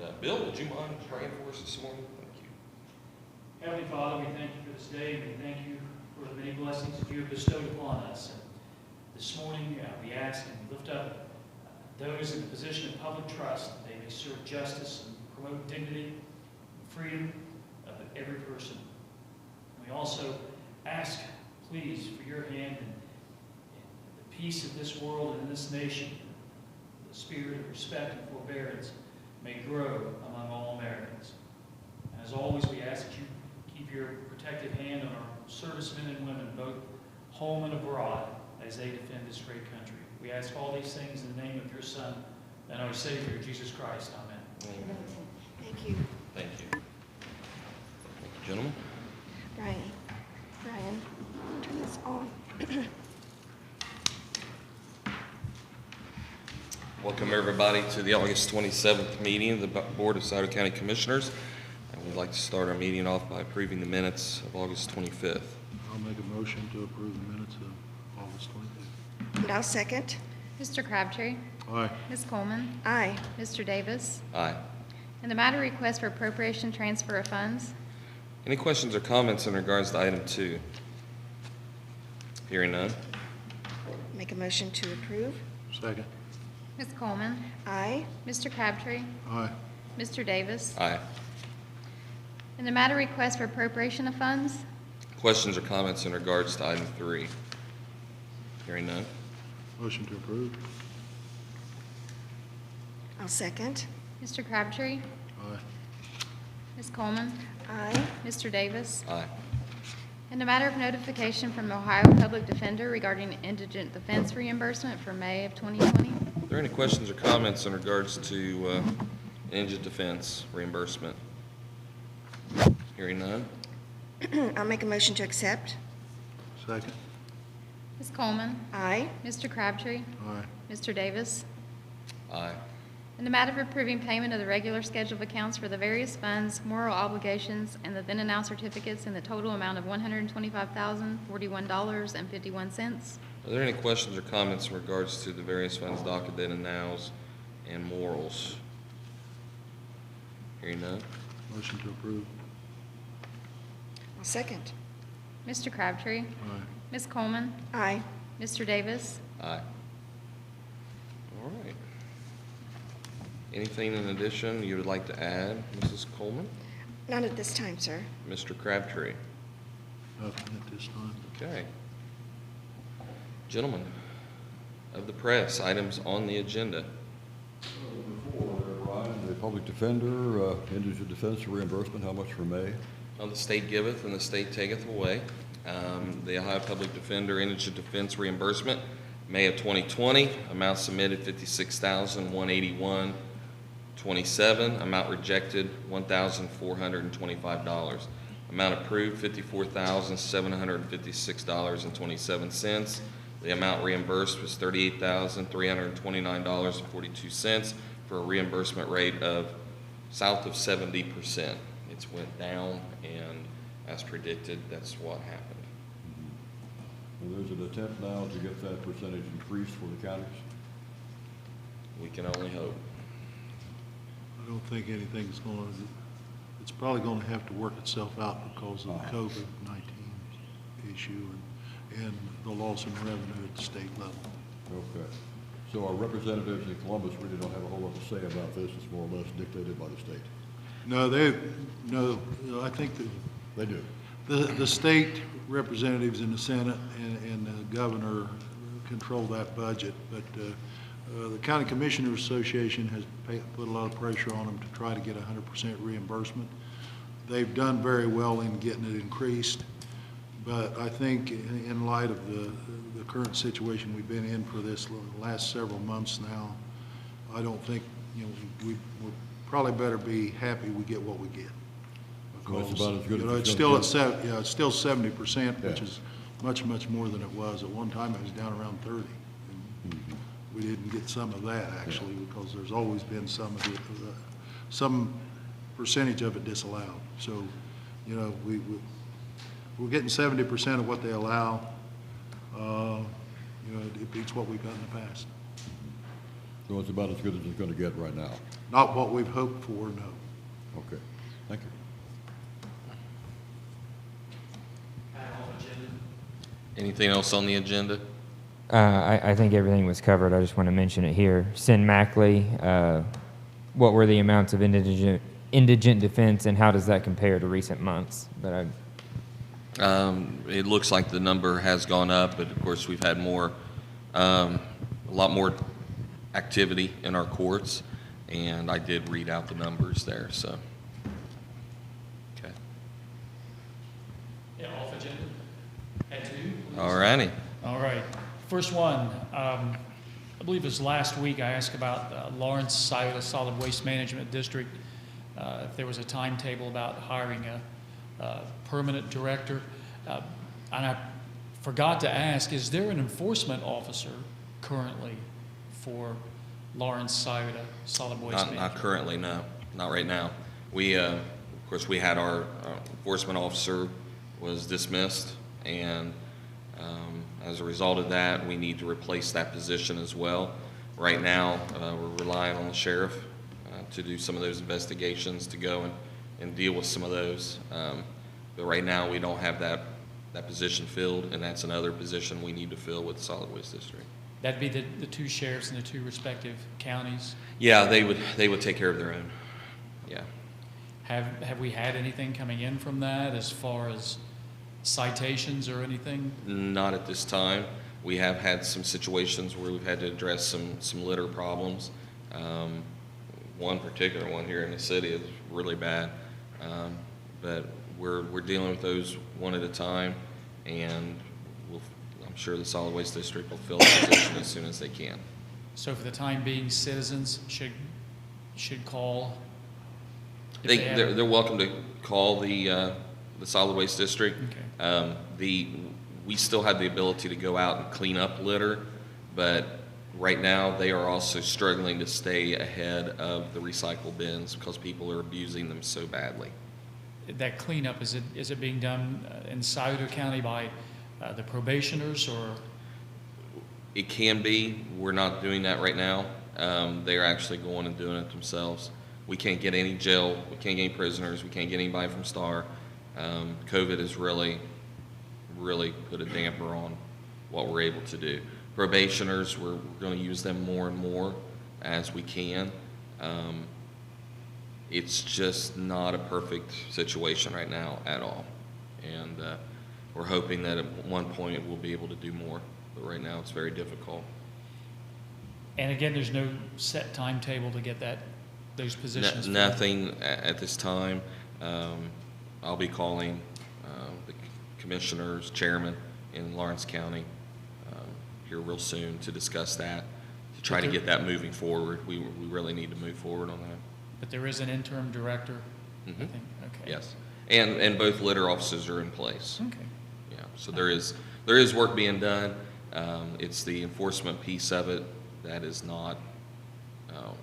And Bill, would you mind praying for us this morning? Thank you. Heavenly Father, we thank you for this day, and we thank you for the many blessings that you have bestowed upon us. And this morning, we ask and lift up those in the position of public trust, that they may serve justice and promote dignity and freedom of every person. We also ask, please, for your hand in the peace of this world and in this nation. The spirit of respect and forbearance may grow among all Americans. As always, we ask that you keep your protective hand on our servicemen and women, both home and abroad, as they defend this great country. We ask all these things in the name of your Son and our Savior, Jesus Christ. Amen. Amen. Thank you. Thank you. Thank you, gentlemen. Brian, turn this on. Welcome everybody to the August 27th meeting of the Board of Scioto County Commissioners. And we'd like to start our meeting off by approving the minutes of August 25th. I'll make a motion to approve the minutes of August 25th. And I'll second. Mr. Crabtree. Aye. Ms. Coleman. Aye. Mr. Davis. Aye. In the matter request for appropriation transfer of funds. Any questions or comments in regards to item 2? Hearing none. Make a motion to approve. Second. Ms. Coleman. Aye. Mr. Crabtree. Aye. Mr. Davis. Aye. In the matter request for appropriation of funds. Questions or comments in regards to item 3? Hearing none. Motion to approve. I'll second. Mr. Crabtree. Aye. Ms. Coleman. Aye. Mr. Davis. Aye. In the matter of notification from the Ohio Public Defender regarding indigent defense reimbursement for May of 2020. Are there any questions or comments in regards to indigent defense reimbursement? Hearing none. I'll make a motion to accept. Second. Ms. Coleman. Aye. Mr. Crabtree. Aye. Mr. Davis. Aye. In the matter of approving payment of the regular schedule of accounts for the various funds, moral obligations, and the then and now certificates in the total amount of $125,041.51. Are there any questions or comments in regards to the various funds, docket, then and nows, and morals? Hearing none. Motion to approve. I'll second. Mr. Crabtree. Aye. Ms. Coleman. Aye. Mr. Davis. Aye. All right. Anything in addition you would like to add, Mrs. Coleman? Not at this time, sir. Mr. Crabtree? Nothing at this time. Okay. Gentlemen of the press, items on the agenda. Before, Ryan, the public defender, indigent defense reimbursement, how much for May? The state giveth and the state taketh away. The Ohio Public Defender Indigent Defense Reimbursement, May of 2020, amount submitted $56,181.27, amount rejected $1,425, amount approved $54,756.27. The amount reimbursed was $38,329.42 for a reimbursement rate of south of 70%. It's went down, and as predicted, that's what happened. And there's an attempt now to get that percentage increased for the counties? We can only hope. I don't think anything's going to, it's probably going to have to work itself out because of the COVID-19 issue and the loss in revenue at the state level. Okay. So our representatives in Columbus really don't have a whole lot to say about this. It's more or less dictated by the state. No, I think that They do. the state representatives in the Senate and the governor control that budget, but the County Commissioners Association has put a lot of pressure on them to try to get 100% reimbursement. They've done very well in getting it increased, but I think in light of the current situation we've been in for this last several months now, I don't think, we're probably better be happy we get what we get. Well, that's about as good as it's it's still gonna at it's still 70%, which Yeah. is much more than it was. At one time, it was down around 30. And we didn't get some of that actually, because there's always been some of it, some percentage of it disallowed. So, we're getting 70% of what they allow. It beats what we've got in the past. So it's about as good as it's going to get right now. Not what we've hoped for, no. Okay, thank you. Anything else on the agenda? I think everything was covered. I just want to mention it here. Sin Mackley, what were the amounts of indigent defense, and how does that compare to recent months? But It looks like the number has gone up, but of course, we've had a lot more activity in our courts, and I did read out the numbers there, so. Okay. Yeah, off agenda. Had two. please. All righty. All right. First one, I believe it was last week, I asked about Lawrence Scioto Solid Waste Management District, if there was a timetable about hiring a permanent director. And I forgot to ask, is there an enforcement officer currently for Lawrence Scioto Solid Waste Management? Not currently, no. Not right now. We, of course, we had our enforcement officer was dismissed, and as a result of that, we need to replace that position as well. Right now, we're relying on the sheriff to do some of those investigations, to go and deal with some of those. But right now, we don't have that position filled, and that's another position we need to fill with the Solid Waste District. That'd be the two sheriffs in the two respective counties. Yeah, they would take care of their own. Yeah. Have we had anything coming in from that as far as citations or anything? Not at this time. We have had some situations where we've had to address some litter problems. One particular one here in the city is really bad, but we're dealing with those one at a time, and I'm sure the Solid Waste District will fill the position as soon as they can. So for the time being, citizens should call? if they have- They're welcome to call the Solid Waste District. Okay. We still have the ability to go out and clean up litter, but right now they are also struggling to stay ahead of the recycle bins because people are abusing them so badly. That cleanup, is it being done in Scioto County by the probationers, or? It can be. We're not doing that right now. They're actually going and doing it themselves. We can't get any jail. We can't get any prisoners. We can't get anybody from STAR. COVID has really put a damper on what we're able to do. Probationers, we're going to use them more and more as we can. It's just not a perfect situation right now at all. And we're hoping that at one point we'll be able to do more. But right now it's very difficult. And again, there's no set timetable to get those positions filled? Nothing at this time. I'll be calling the commissioners, chairman in Lawrence County here real soon to discuss that, to try to get that moving forward. We really need to move forward on that. But there is an interim director, I Mhm. think, okay. Yes, and both litter officers are in place. Okay. Yeah, so there is work being done. It's the enforcement piece of it that is not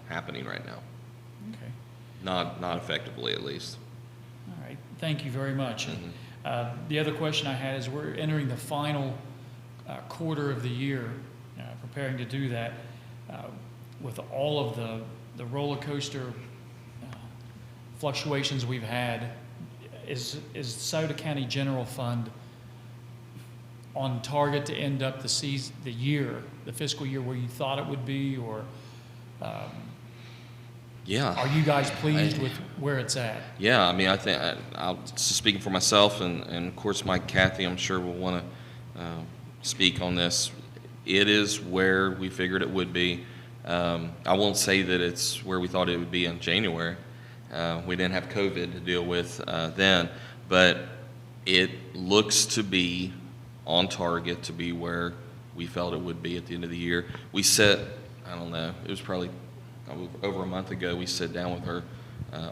happening right now. Okay. Not effectively, at least. All right, thank you very much. Mhm. The other question I had is, we're entering the final quarter of the year, preparing to do that. With all of the roller coaster fluctuations we've had, is Scioto County General Fund on target to end up the fiscal year where you thought it would be, or Yeah. are you guys pleased with where it's at? Yeah, I mean, I think, speaking for myself, and of course Mike, Kathy, I'm sure will want to speak on this. It is where we figured it would be. I won't say that it's where we thought it would be in January. We didn't have COVID to deal with then, but it looks to be on target to be where we felt it would be at the end of the year. We set, I don't know, it was probably over a month ago, we sat down with our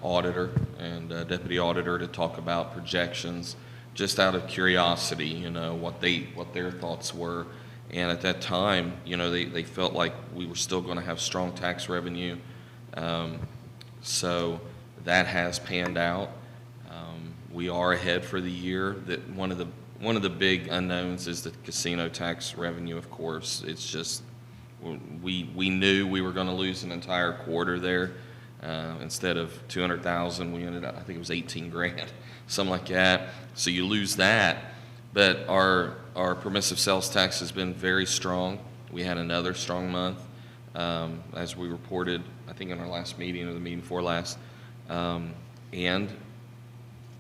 auditor and deputy auditor to talk about projections, just out of curiosity, you know, what their thoughts were. And at that time, you know, they felt like we were still going to have strong tax revenue. So that has panned out. We are ahead for the year. That one of the big unknowns is the casino tax revenue, of course. It's just, we knew we were going to lose an entire quarter there. Instead of 200,000, we ended up, I think it was 18 grand, something like that. So you lose that. But our permissive sales tax has been very strong. We had another strong month, as we reported, I think in our last meeting or the meeting before last. And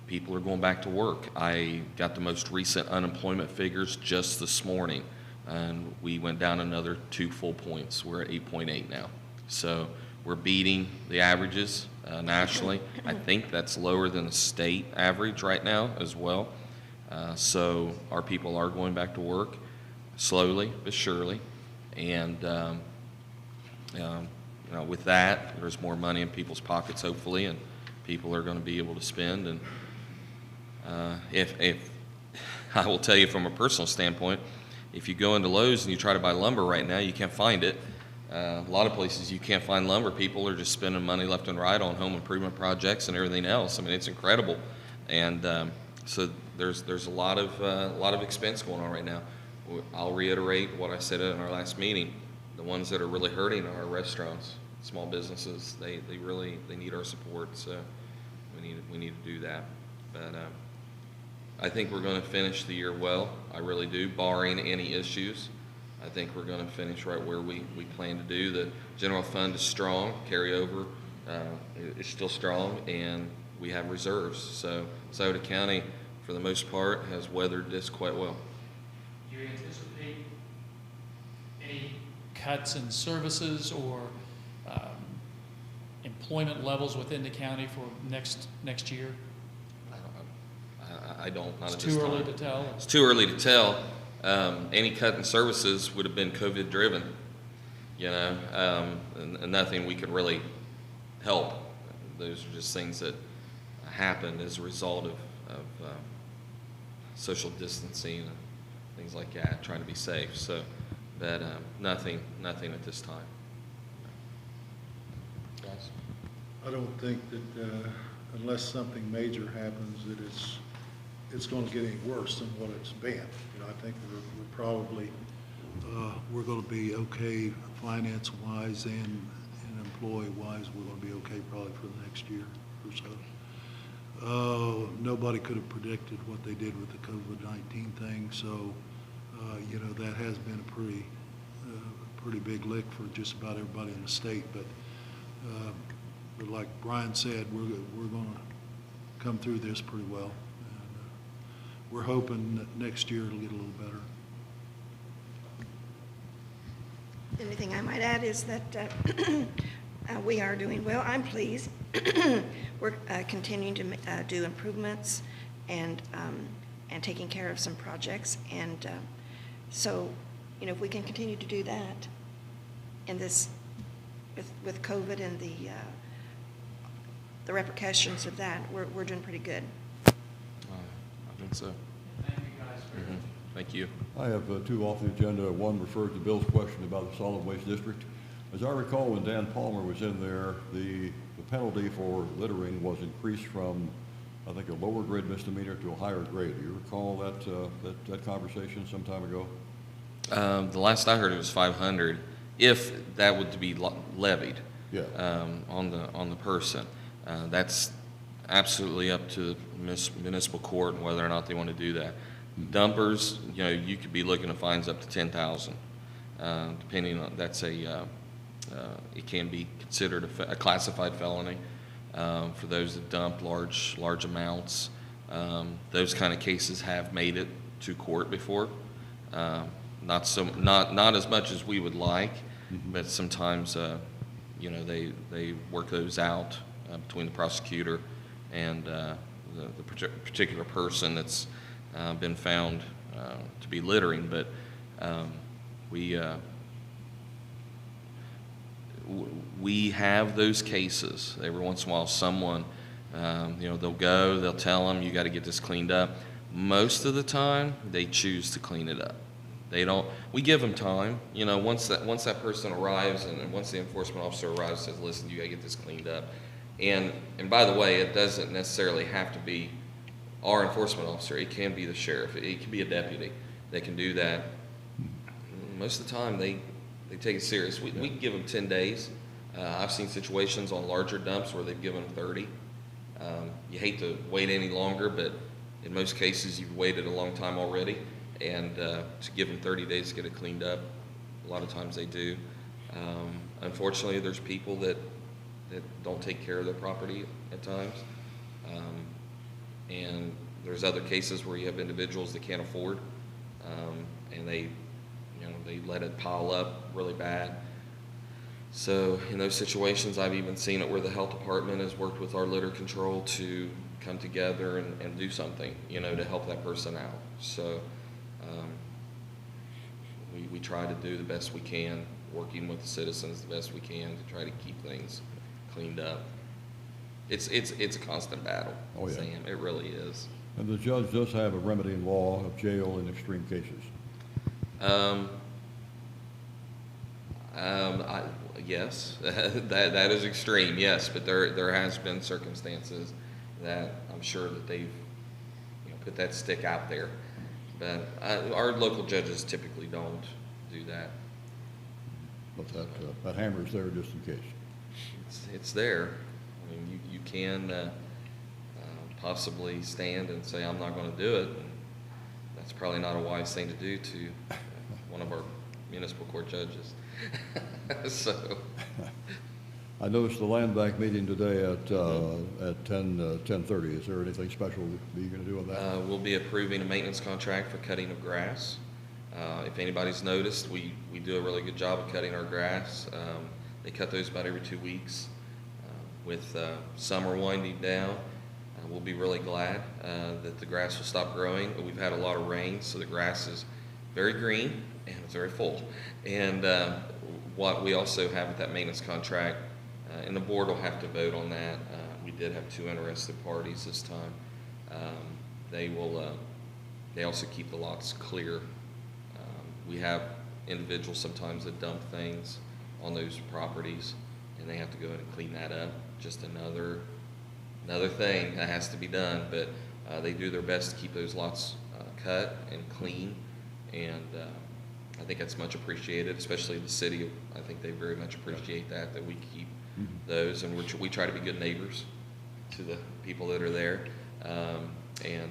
people are going back to work. I got the most recent unemployment figures just this morning, and we went down another 2 full points. We're at 8.8 now. So we're beating the averages nationally. I think that's lower than the state average right now as well. So our people are going back to work slowly but surely. And with that, there's more money in people's pockets, hopefully, and people are going to be able to spend. And if I will tell you from a personal standpoint, if you go into Lowe's and you try to buy lumber right now, you can't find it. A lot of places you can't find lumber. People are just spending money left and right on home improvement projects and everything else. I mean, it's incredible. And so there's a lot of expense going on right now. I'll reiterate what I said in our last meeting. The ones that are really hurting are restaurants, small businesses. They really need our support. So we need to do that. But I think we're going to finish the year well. I really do, barring any issues. I think we're going to finish right where we plan to do. The general fund is strong. Carryover is still strong, and we have reserves. So Scioto County, for the most part, has weathered this quite well. Do you anticipate any cuts in services or employment levels within the county for next year? I don't. Not It's at this too time. early to tell. It's too early to tell. Any cut in services would have been COVID driven, and nothing we could really help. Those are just things that happened as a result of social distancing and things like that, trying to be safe. So, but nothing at this time. Guys? I don't think that unless something major happens, that it's going to get any worse than what it's been. I think we're probably we're going to be okay finance-wise and employee-wise. We're going to be okay probably for the next year or so. Nobody could have predicted what they did with the COVID-19 thing, so that has been a pretty big lick for just about everybody in the state. But like Brian said, we're going to come through this pretty well. We're hoping that next year it'll get a little better. The only thing I might add is that we are doing well. I'm pleased. We're continuing to do improvements and taking care of some projects. And so, if we can continue to do that in this, with COVID and the repercussions of that, we're doing pretty good. I think so. Thank you guys very much. Thank you. I have two off the agenda. One refers to Bill's question about the solid waste district. As I recall, when Dan Palmer was in there, the penalty for littering was increased from, I think, a lower grade misdemeanor to a higher grade. Do you recall that conversation some time ago? The last I heard, it was 500, if that would be levied. Yeah. On the person. That's absolutely up to municipal court and whether or not they want to do that. Dumpers, you could be looking at fines up to 10,000, depending on it can be considered a classified felony for those that dump large amounts. Those kind of cases have made it to court before. Not as much as we would like, but sometimes they work those out between the prosecutor and the particular person that's been found to be littering. But we have those cases. Every once in a while, someone, they'll tell them, you got to get this cleaned up. Most of the time, they choose to clean it up. They don't. We give them time. Once that person arrives and once the enforcement officer arrives, says, listen, you got to get this cleaned up. And by the way, it doesn't necessarily have to be our enforcement officer. It can be the sheriff. It can be a deputy. They can do that. Most of the time, they take it serious. We can give them 10 days. I've seen situations on larger dumps where they've given 30. You hate to wait any longer, but in most cases, you've waited a long time already, and to give them 30 days to get it cleaned up, a lot of times they do. Unfortunately, there's people that don't take care of their property at times. And there's other cases where you have individuals that can't afford, and they let it pile up really bad. So in those situations, I've even seen it where the health department has worked with our litter control to come together and do something, to help that person out. So we try to do the best we can, working with the citizens the best we can to try to keep things cleaned up. It's a constant battle, Oh, yeah. Sam. It really is. And the judge does have a remedy in law of jail in extreme cases. Yes, that is extreme, yes, but there has been circumstances that I'm sure that they've, put that stick out there. But our local judges typically don't do that. But that hammer's there just in case. It's there. I mean, you can possibly stand and say, I'm not going to do it. And that's probably not a wise thing to do to one of our municipal court judges. So. I noticed the land bank meeting today at 10:30. Is there anything special that you're going to do on that? We'll be approving a maintenance contract for cutting of grass. If anybody's noticed, we do a really good job of cutting our grass. They cut those about every 2 weeks. With summer winding down, we'll be really glad that the grass will stop growing. We've had a lot of rain, so the grass is very green and it's very full. And what we also have with that maintenance contract, and the board will have to vote on that. We did have 2 interested parties this time. They also keep the lots clear. We have individuals sometimes that dump things on those properties, and they have to go in and clean that up. Just another thing that has to be done, but they do their best to keep those lots cut and clean, and I think that's much appreciated, especially the city. I think they very much appreciate that we keep those, and we try to be good neighbors to the people that are there. And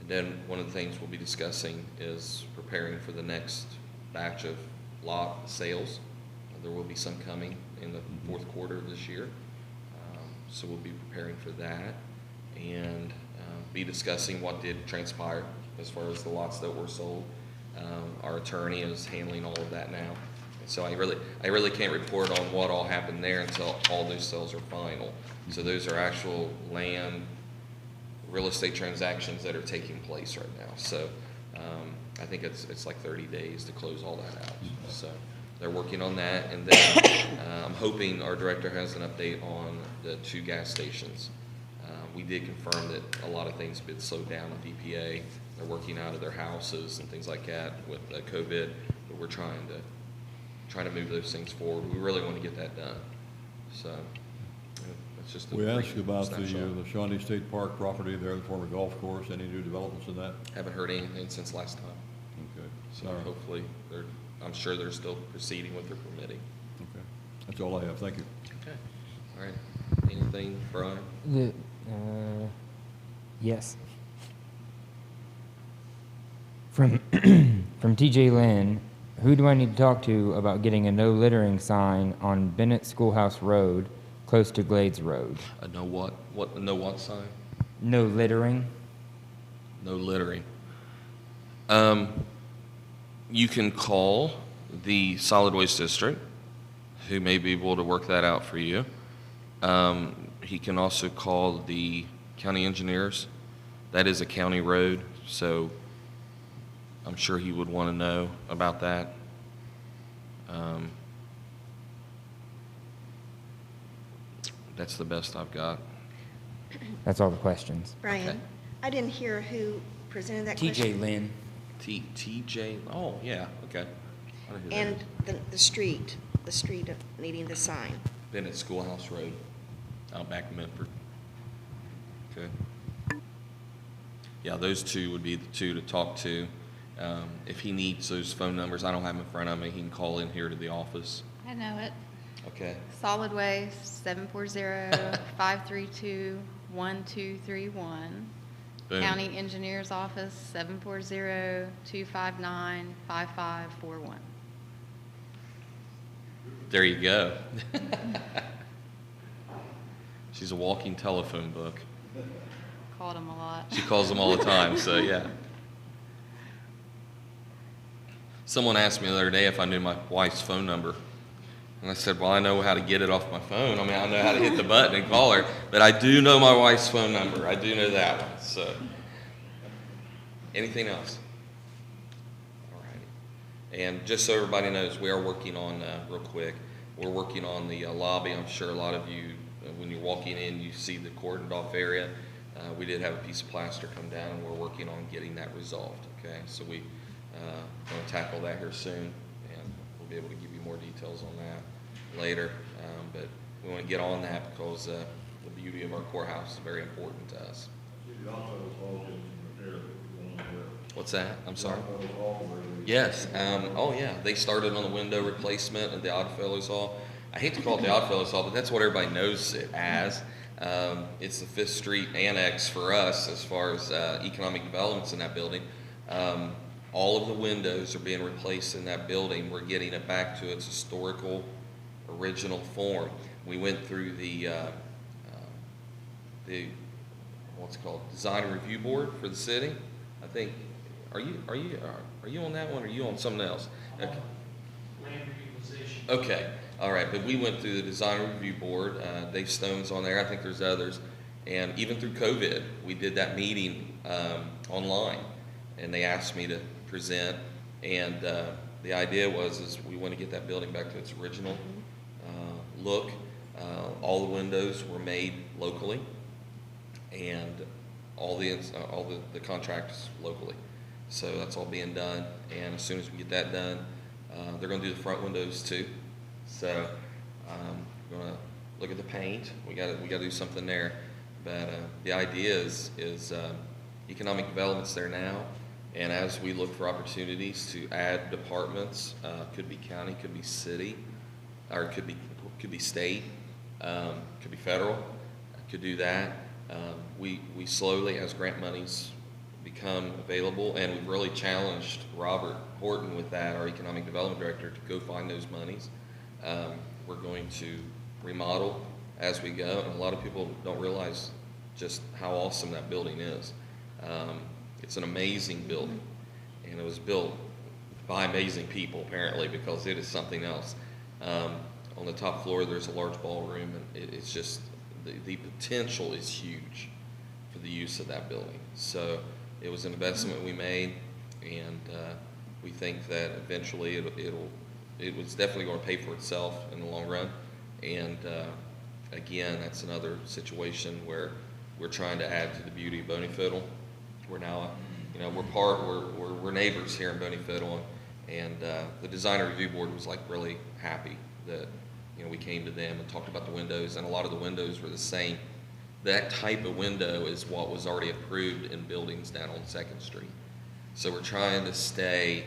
then one of the things we'll be discussing is preparing for the next batch of lot sales. There will be some coming in the fourth quarter of this year. So we'll be preparing for that and be discussing what did transpire as far as the lots that were sold. Our attorney is handling all of that now. So I really can't report on what all happened there until all those sales are final. So those are actual land, real estate transactions that are taking place right now. So I think it's like 30 days to close all that out. So they're working on that, and then I'm hoping our director has an update on the 2 gas stations. We did confirm that a lot of things have been slowed down with EPA. They're working out of their houses and things like that with COVID, but we're trying to move those things forward. We really want to get that done. So it's just We asked about snapshot. the Shawnee State Park property there, the former golf course. Any new developments in that? Haven't heard anything since last time. Okay. So All right. hopefully I'm sure they're still proceeding with their permitting. Okay. That's all I have. Thank you. Okay. All right. Anything, Brian? Yes. From TJ Lynn, who do I need to talk to about getting a no littering sign on Bennett Schoolhouse Road, close to Glades Road? No what? No what sign? No littering. No littering. You can call the solid waste district, who may be able to work that out for you. He can also call the county engineers. That is a county road, so I'm sure he would want to know about that. That's the best I've got. That's all the questions. Brian, Okay. I didn't hear who presented that TJ question. Lynn. TJ, oh, yeah, okay. I know who that And is. the street of needing the sign. Bennett Schoolhouse Road, out back in Medford. Okay. Yeah, those 2 would be the 2 to talk to. If he needs those phone numbers, I don't have them in front of me, he can call in here to the office. I know it. Okay. Solid Waste, 740-532-1231. Boom. County Engineer's Office, 740-259-5541. There you go. She's a walking telephone book. Called them a lot. She calls them all the time, so yeah. Someone asked me the other day if I knew my wife's phone number. And I said, well, I know how to get it off my phone. I mean, I know how to hit the button and call her, but I do know my wife's phone number. I do know that one, so. Anything else? All right. And just so everybody knows, we are working on, real quick, we're working on the lobby. I'm sure a lot of you, when you're walking in, you see the cordoned off area. We did have a piece of plaster come down, and we're working on getting that resolved, okay? So we going to tackle that here soon, and we'll be able to give you more details on that later. But we want to get on that because the beauty of our courthouse is very important to us. What's that? I'm sorry? Yes. Oh, yeah. They started on the window replacement at the Oddfellows Hall. I hate to call it the Oddfellows Hall, but that's what everybody knows it as. It's the Fifth Street Annex for us as far as economic developments in that building. All of the windows are being replaced in that building. We're getting it back to its historical, original form. We went through the what's it called, Design Review Board for the city. I think. Are you on that one, or are you on something else? Okay. Land reutilization. Okay, all right, but we went through the Design Review Board. Dave Stone's on there. I think there's others, and even through COVID, we did that meeting online, and they asked me to present. And the idea is we want to get that building back to its original look. All the windows were made locally, and all the contracts locally. So that's all being done, and as soon as we get that done, they're going to do the front windows too. So we're going to look at the paint. We got to do something there. But the idea is economic development's there now, and as we look for opportunities to add departments, could be county, could be city, or could be state, could be federal, could do that. We slowly, as grant monies become available, and we've really challenged Robert Horton with that, our economic development director, to go find those monies. We're going to remodel as we go, and a lot of people don't realize just how awesome that building is. It's an amazing building, and it was built by amazing people, apparently, because it is something else. On the top floor, there's a large ballroom, and it's just, the potential is huge for the use of that building. So it was an investment we made, and we think that eventually it was definitely going to pay for itself in the long run. And again, that's another situation where we're trying to add to the beauty of Boney Fiddle. We're now, we're neighbors here in Boney Fiddle, and the Design Review Board was like really happy that we came to them and talked about the windows, and a lot of the windows were the same. That type of window is what was already approved in buildings down on 2nd Street. So we're trying to stay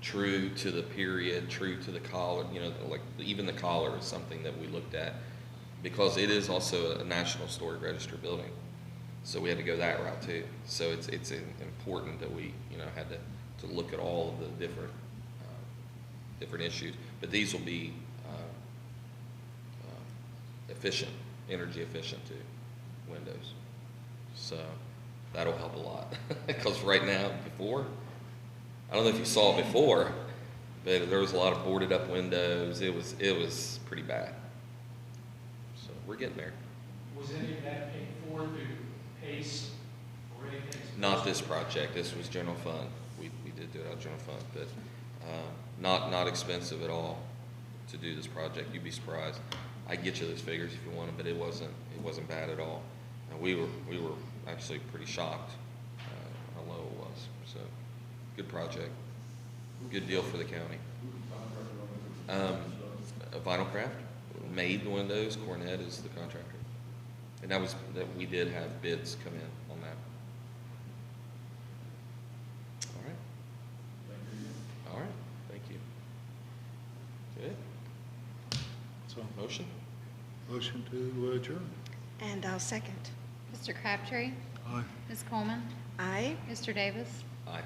true to the period, true to the collar, like even the collar is something that we looked at, because it is also a National Historic Register building. So we had to go that route too. So it's important that we had to look at all of the different issues. But these will be efficient, energy efficient too, windows. So that'll help a lot. Because right now, I don't know if you saw it before, but there was a lot of boarded up windows. It was pretty bad. So we're getting there. Was any of that paid for through PACE or anything? Not this project. This was general fund. We did do it out of general fund, but not expensive at all to do this project. You'd be surprised. I can get you those figures if you want them, but it wasn't bad at all. And we were actually pretty shocked how low it was. So good project, good deal for the county. Vinylcraft made the windows. Cornet is the contractor, and that we did have bids come in on that. All right, thank you. Good. So motion. Motion to adjourn. And I'll second. Mr. Crabtree, Aye. Ms. Coleman, Aye. Mr. Davis, Aye.